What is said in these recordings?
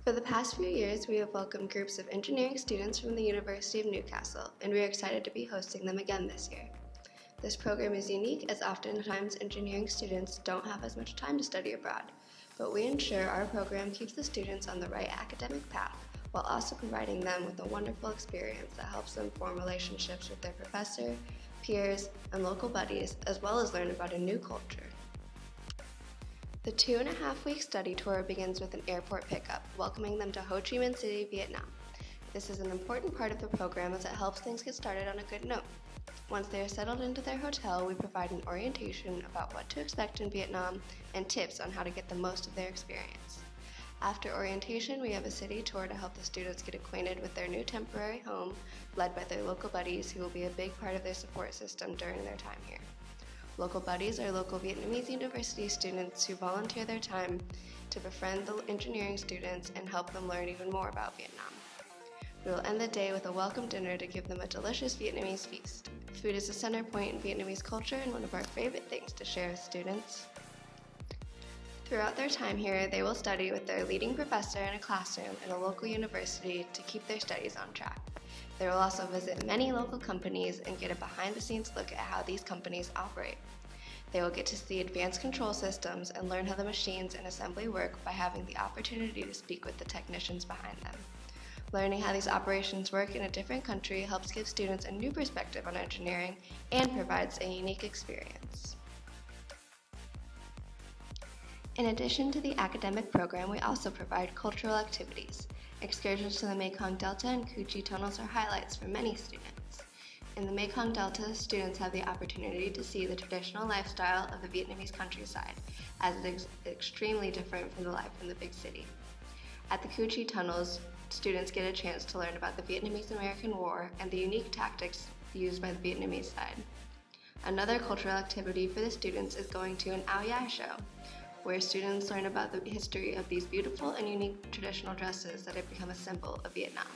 For the past few years, we have welcomed groups of engineering students from the University of Newcastle, and we are excited to be hosting them again this year. This program is unique as oftentimes engineering students don't have as much time to study abroad, but we ensure our program keeps the students on the right academic path while also providing them with a wonderful experience that helps them form relationships with their professor, peers, and local buddies, as well as learn about a new culture. The 2.5-week study tour begins with an airport pickup, welcoming them to Ho Chi Minh City, Vietnam. This is an important part of the program as it helps things get started on a good note. Once they are settled into their hotel, we provide an orientation about what to expect in Vietnam and tips on how to get the most of their experience. After orientation, we have a city tour to help the students get acquainted with their new temporary home, led by their local buddies who will be a big part of their support system during their time here. Local buddies are local Vietnamese university students who volunteer their time to befriend the engineering students and help them learn even more about Vietnam. We will end the day with a welcome dinner to give them a delicious Vietnamese feast. Food is a center point in Vietnamese culture and one of our favorite things to share with students. Throughout their time here, they will study with their leading professor in a classroom at a local university to keep their studies on track. They will also visit many local companies and get a behind-the-scenes look at how these companies operate. They will get to see advanced control systems and learn how the machines and assembly work by having the opportunity to speak with the technicians behind them. Learning how these operations work in a different country helps give students a new perspective on engineering and provides a unique experience. In addition to the academic program, we also provide cultural activities. Excursions to the Mekong Delta and Cu Chi tunnels are highlights for many students. In the Mekong Delta, students have the opportunity to see the traditional lifestyle of the Vietnamese countryside, as it is extremely different from the life in the big city. At the Cu Chi tunnels, students get a chance to learn about the Vietnamese-American War and the unique tactics used by the Vietnamese side. Another cultural activity for the students is going to an Ao Dai show, where students learn about the history of these beautiful and unique traditional dresses that have become a symbol of Vietnam.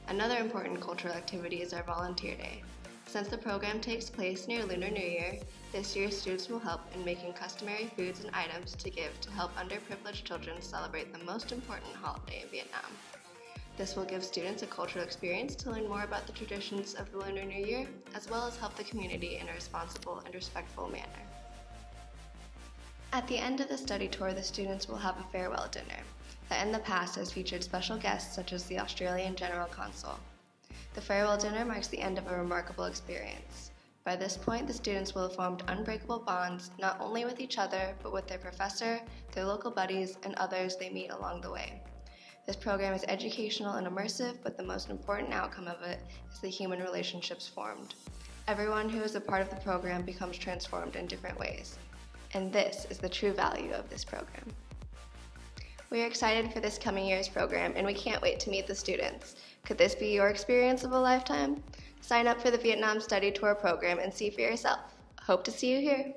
Another important cultural activity is our Volunteer Day. Since the program takes place near Lunar New Year, this year students will help in making customary foods and items to give to help underprivileged children celebrate the most important holiday in Vietnam. This will give students a cultural experience to learn more about the traditions of the Lunar New Year, as well as help the community in a responsible and respectful manner. At the end of the study tour, the students will have a farewell dinner that in the past has featured special guests such as the Australian General Consul. The farewell dinner marks the end of a remarkable experience. By this point, the students will have formed unbreakable bonds not only with each other, but with their professor, their local buddies, and others they meet along the way. This program is educational and immersive, but the most important outcome of it is the human relationships formed. Everyone who is a part of the program becomes transformed in different ways. And this is the true value of this program. We are excited for this coming year's program, and we can't wait to meet the students. Could this be your experience of a lifetime? Sign up for the Vietnam Study Tour program and see for yourself. Hope to see you here.